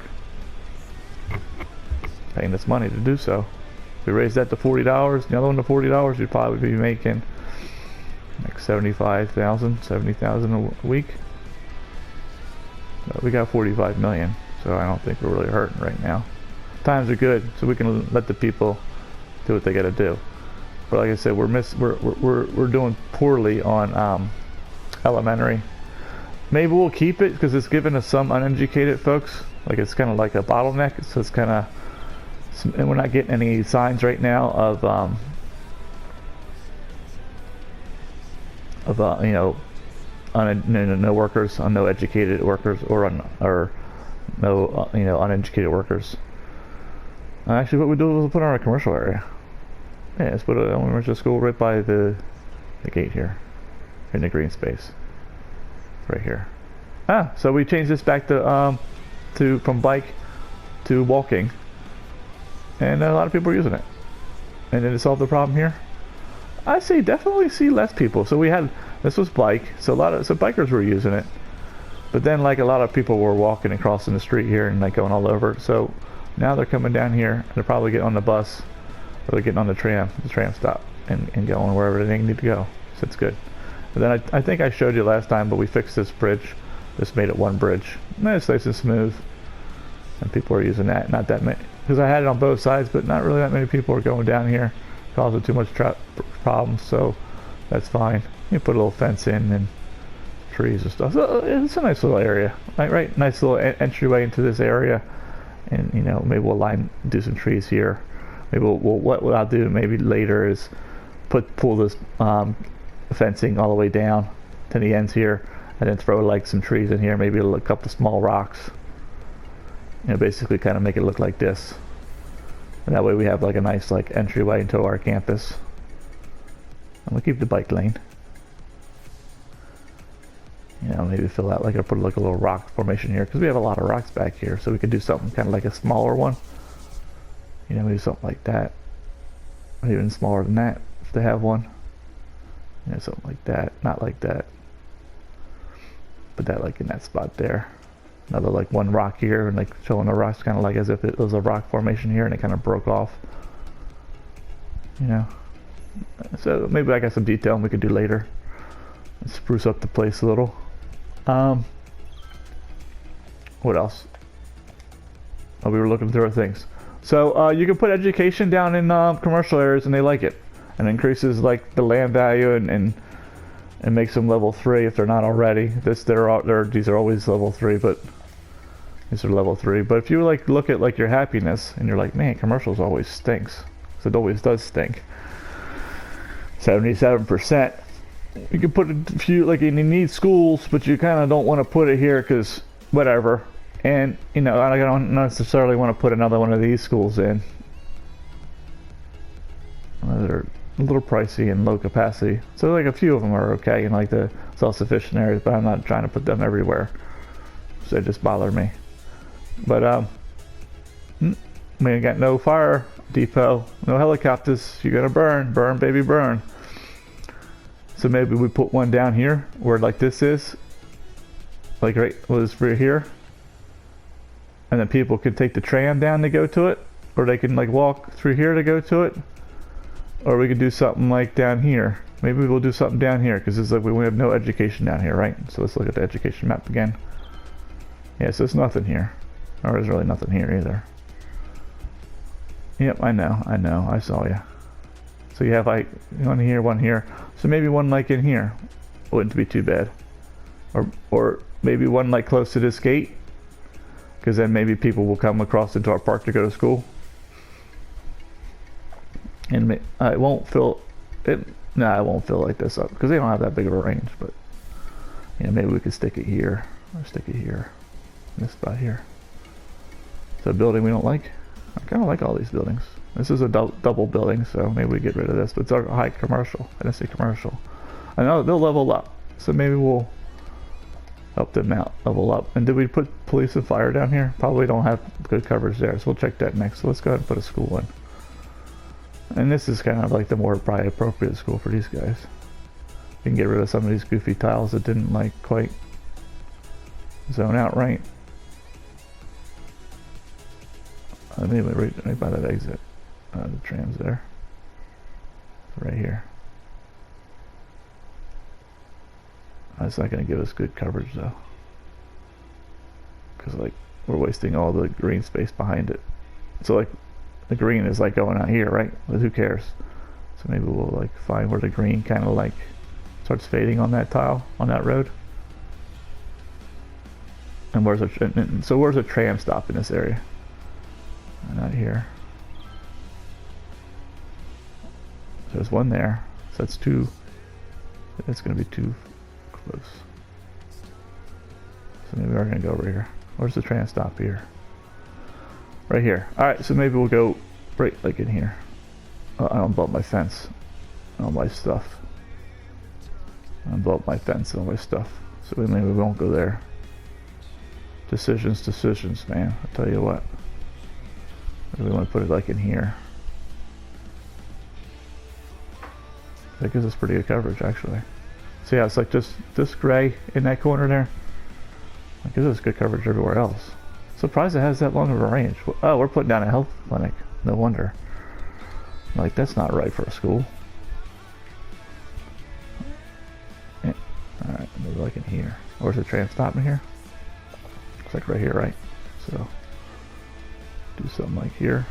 Paying us money to do so. If we raise that to $40, the other one to $40, you'd probably be making like $75,000, $70,000 a week. But we got 45 million, so I don't think we're really hurting right now. Times are good, so we can let the people do what they gotta do. But like I said, we're doing poorly on elementary. Maybe we'll keep it because it's giving us some uneducated folks. Like it's kind of like a bottleneck. So it's kind of, and we're not getting any signs right now of you know, no workers, on no educated workers, or no you know, uneducated workers. Actually, what we do is we'll put it on a commercial area. Yeah, let's put it on elementary school right by the gate here, in the green space, right here. So we changed this back to from bike to walking, and a lot of people are using it. And did it solve the problem here? I say definitely see less people. So we had, this was bike, so bikers were using it, but then like a lot of people were walking and crossing the street here and like going all over. So now they're coming down here. They're probably getting on the bus, or they're getting on the tram stop, and going wherever they need to go. So it's good. And then I think I showed you last time, but we fixed this bridge. This made it one bridge. It's nice and smooth, and people are using that. Not that many, because I had it on both sides, but not really that many people are going down here, causing too much problems. So that's fine. You put a little fence in and trees and stuff. So it's a nice little area, right? Nice little entryway into this area, and you know, maybe we'll do some trees here. Maybe what I'll do maybe later is pull this fencing all the way down to the ends here, and then throw like some trees in here, maybe a couple small rocks. You know, basically kind of make it look like this. And that way we have like a nice like entryway into our campus. And we'll keep the bike lane. You know, maybe fill out like, I put like a little rock formation here, because we have a lot of rocks back here, so we could do something kind of like a smaller one. You know, maybe something like that. Or even smaller than that, if they have one. You know, something like that. Not like that. Put that like in that spot there. Another like one rock here, and like showing the rocks kind of like as if it was a rock formation here and it kind of broke off. You know. So maybe I got some detail we could do later. Spruce up the place a little. What else? Oh, we were looking through our things. So you can put education down in commercial areas, and they like it, and increases like the land value and makes them level 3 if they're not already. These are always level 3, but these are level 3. But if you like look at like your happiness, and you're like, man, commercials always stinks. So it always does stink. 77%. You can put a few, like, and you need schools, but you kind of don't want to put it here because whatever. And you know, I don't necessarily want to put another one of these schools in. They're a little pricey and low capacity, so like a few of them are okay in like the self-sufficient areas, but I'm not trying to put them everywhere, so they just bother me. But we got no fire depot, no helicopters. You're gonna burn baby burn. So maybe we put one down here where like this is, like right here, and then people can take the tram down to go to it, or they can like walk through here to go to it. Or we could do something like down here. Maybe we'll do something down here, because it's like we have no education down here, right? So let's look at the education map again. Yeah, so there's nothing here. Or there's really nothing here either. Yep, I know, I saw you. So you have like one here. So maybe one like in here wouldn't be too bad. Or maybe one like close to this gate, because then maybe people will come across into our park to go to school. And it won't fill it. No, it won't fill like this up because they don't have that big of a range. But yeah, maybe we could stick it here, or stick it here, in this spot here. It's a building we don't like. I kind of like all these buildings. This is a double building, so maybe we get rid of this. But it's a high commercial. I didn't say commercial. I know they'll level up, so maybe we'll help them out, level up. And did we put police and fire down here? Probably don't have good coverage there, so we'll check that next. So let's go ahead and put a school in. And this is kind of like the more probably appropriate school for these guys. You can get rid of some of these goofy tiles that didn't like quite zone out right. Anyway, right by that exit. The tram's there. Right here. That's not going to give us good coverage though. Because like we're wasting all the green space behind it. So like the green is like going out here, right? But who cares? So maybe we'll like find where the green kind of like starts fading on that tile, on that road. And where's a tram stop in this area? Not here. There's one there. So that's two. It's going to be too close. So maybe we're going to go over here. Where's the tram stop here? Right here. Alright, so maybe we'll go right like in here. Oh, I don't blow up my fence. All my stuff. I don't blow up my fence and all my stuff. So maybe we won't go there. Decisions, man. I'll tell you what. Maybe we want to put it like in here. That gives us pretty good coverage, actually. See how it's like just this gray in that corner there? That gives us good coverage everywhere else. Surprised it has that long of a range. Oh, we're putting down a health clinic. No wonder. Like, that's not right for a school. Yeah. Alright, maybe like in here. Where's the tram stop in here? Looks like right here, right? So, do something like here.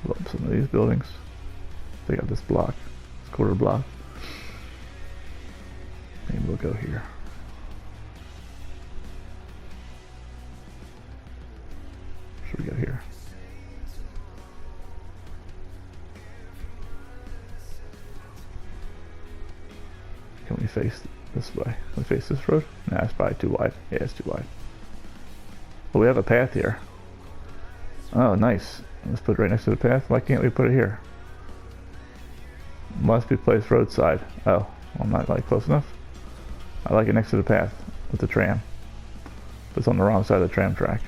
Blow up some of these buildings. They got this block, this quarter block. Maybe we'll go here. What should we go here? Can we face this way? Can we face this road? Nah, it's probably too wide. Yeah, it's too wide. Well, we have a path here. Oh, nice. Let's put it right next to the path. Why can't we put it here? Must be placed roadside. Oh, well, I'm not like close enough. I like it next to the path with the tram. But it's on the wrong side of the tram track.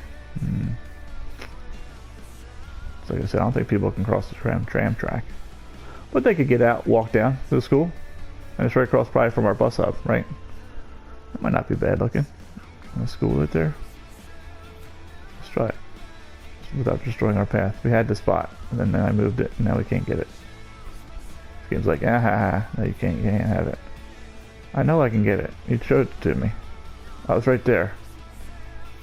So like I said, I don't think people can cross the tram track. But they could get out, walk down to the school. And it's right across probably from our bus hub, right? That might not be bad looking. The school right there. Let's try it. Without destroying our path. We had the spot, and then I moved it, and now we can't get it. This game's like, no, you can't have it. I know I can get it. You showed it to me. I was right there.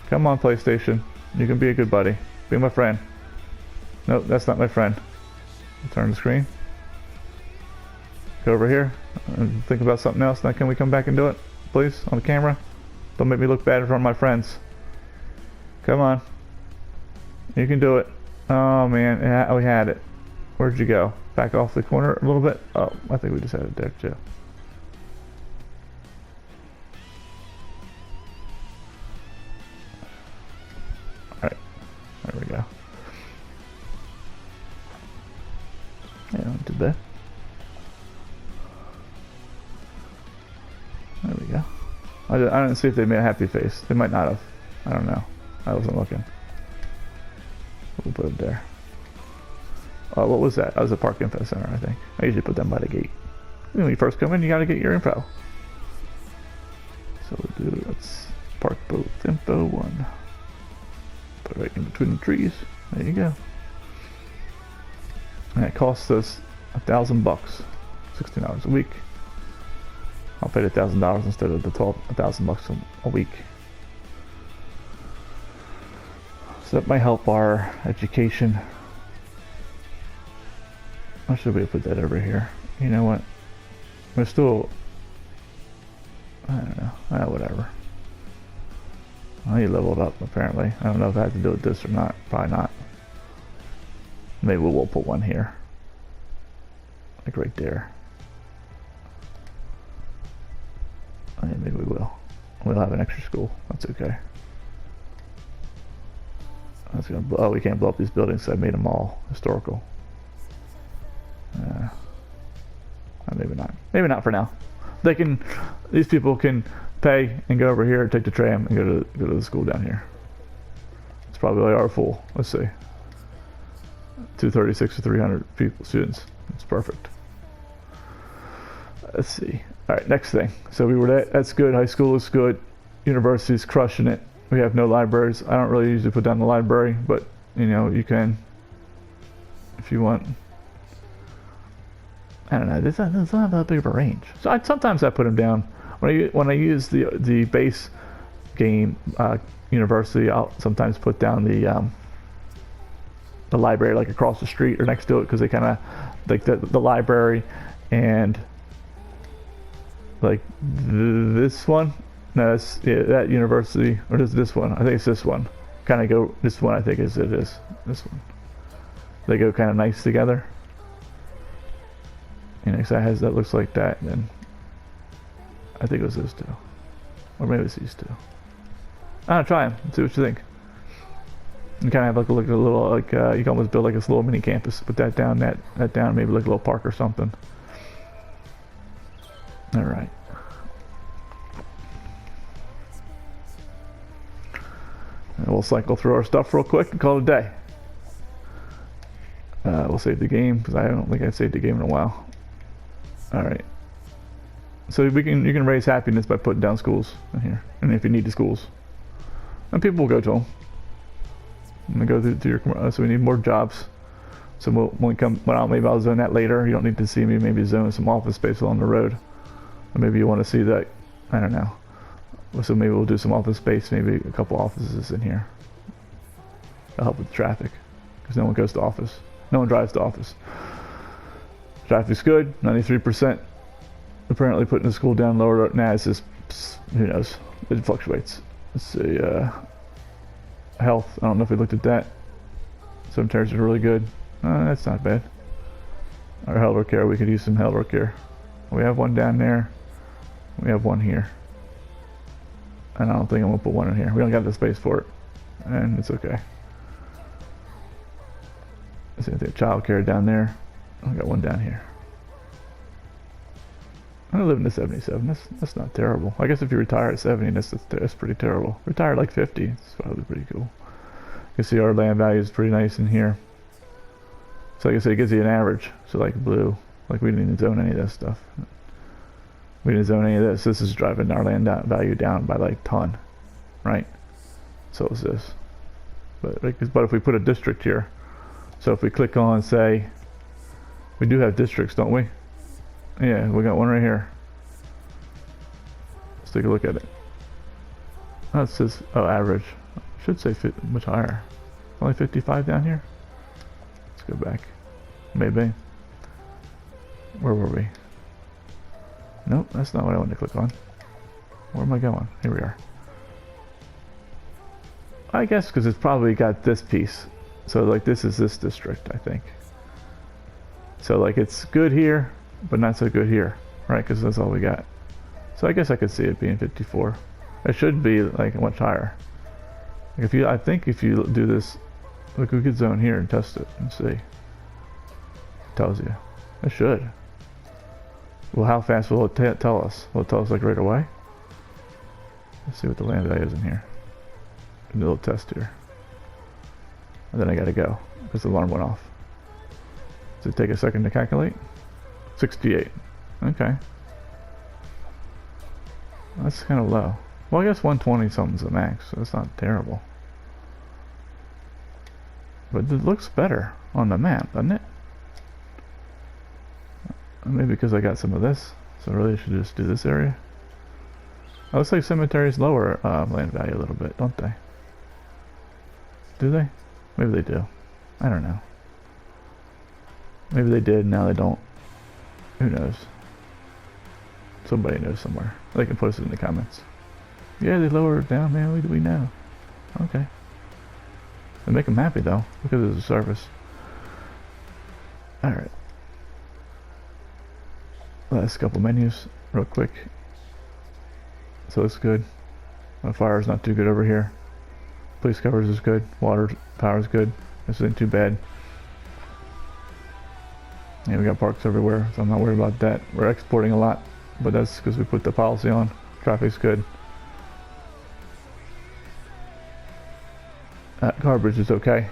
Come on, PlayStation. You can be a good buddy. Be my friend. Nope, that's not my friend. Turn the screen. Go over here and think about something else. Now can we come back and do it, please, on the camera? Don't make me look bad in front of my friends. Come on. You can do it. Oh man, we had it. Where'd you go? Back off the corner a little bit? Oh, I think we just had it there too. Alright, there we go. Yeah, not too bad. There we go. I didn't see if they made a happy face. They might not have. I don't know. I wasn't looking. We'll put it there. Oh, what was that? That was a park info center, I think. I usually put them by the gate. When you first come in, you gotta get your info. So we'll do, let's park both info 1. Put it right in between the trees. There you go. And it costs us $1,000, $16 a week. I'll pay the $1,000 instead of the $1,000 a week. So that might help our education. Or should we put that over here? You know what? We're still... I don't know. Whatever. I need leveled up, apparently. I don't know if I have to do with this or not. Probably not. Maybe we'll put one here. Like right there. Oh, yeah, maybe we will. We'll have an extra school. That's okay. That's gonna oh, we can't blow up these buildings, so I made them all historical. Maybe not. Maybe not for now. They can. These people can pay and go over here and take the tram and go to the school down here. It's probably our full. Let's see. 236 to 300 people, students. It's perfect. Let's see. All right, next thing. So we were that's good. High school is good. University's crushing it. We have no libraries. I don't really usually put down the library, but you know you can if you want. I don't know. This doesn't have that big of a range. So sometimes I put them down when I use the base game University. I'll sometimes put down the the library like across the street or next to it, because they kind of like the library and like this one. No, it's that university, or is this one? I think it's this one. Kind of go. This one I think is this one. They go kind of nice together. You know, 'cause that looks like that. And then I think it was those two, or maybe it's these two. I don't know, try them. See what you think. You kind of have like a little like you can almost build like this little mini campus. Put that down, that down, maybe like a little park or something. All right. And we'll cycle through our stuff real quick and call it a day. We'll save the game because I don't think I've saved the game in a while. All right. So you can raise happiness by putting down schools in here, and if you need the schools, and people will go to them. I'm gonna go through your. So we need more jobs. So maybe I'll zone that later. You don't need to see me. Maybe zone some office space along the road, or maybe you want to see that. I don't know. So maybe we'll do some office space. Maybe a couple offices in here. That'll help with traffic, because no one goes to office. No one drives to office. Traffic's good. 93%. Apparently putting the school down lower. Nah, it's just, who knows? It fluctuates. Let's see. Health. I don't know if we looked at that. Cemeteries are really good. That's not bad. Our health care. We could use some health care. We have one down there. We have one here. And I don't think I'm gonna put one in here. We don't got the space for it, and it's okay. Let's see if they have child care down there. I got one down here. I live in the 77. That's not terrible. I guess if you retire at 70, that's pretty terrible. Retire at like 50, it's probably pretty cool. You can see our land value is pretty nice in here. So like I said, it gives you an average. So like blue, like we didn't even zone any of this stuff. We didn't zone any of this. This is driving our land value down by like ton, right? So is this. But if we put a district here, so if we click on, say, we do have districts, don't we? Yeah, we got one right here. Let's take a look at it. Oh, it says, oh, average. Should say much higher. Only 55 down here? Let's go back. Maybe. Where were we? Nope, that's not what I wanted to click on. Where am I going? Here we are. I guess because it's probably got this piece. So like this is this district, I think. So like it's good here, but not so good here, right? Because that's all we got. So I guess I could see it being 54. It should be like much higher. I think if you do this, look, we could zone here and test it and see. It tells you. It should. Well, how fast will it tell us? Will it tell us like right away? Let's see what the land value is in here. A little test here. And then I gotta go because the alarm went off. Does it take a second to calculate? 68. Okay. That's kind of low. Well, I guess 120 something's the max, so that's not terrible. But it looks better on the map, doesn't it? Maybe because I got some of this, so I really should just do this area. It looks like cemeteries lower land value a little bit, don't they? Do they? Maybe they do. I don't know. Maybe they did, now they don't. Who knows? Somebody knows somewhere. They can post it in the comments. Yeah, they lower it down, man. We know. Okay. They make them happy though, because it's a service. Alright. Last couple menus, real quick. So it's good. My fire's not too good over here. Police covers is good. Water power is good. This isn't too bad. Yeah, we got parks everywhere, so I'm not worried about that. We're exporting a lot, but that's because we put the policy on. Traffic's good. Garbage is okay.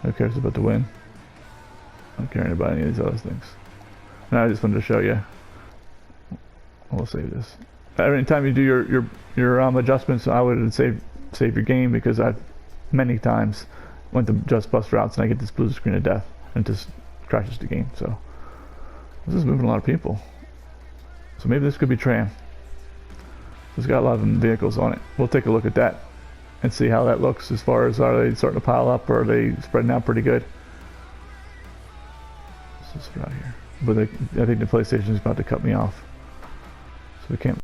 Who cares about the wind? I don't care about any of these other things. Now I just wanted to show you. We'll save this. Every time you do your adjustments, I would save your game, because I've many times went to just bus routes and I get this blue screen of death and it just crashes the game. So this is moving a lot of people. So maybe this could be tram. It's got a lot of vehicles on it. We'll take a look at that. and see how that looks as far as are they starting to pile up or are they spreading out pretty good. This is right here. But I think the PlayStation is about to cut me off. So we can't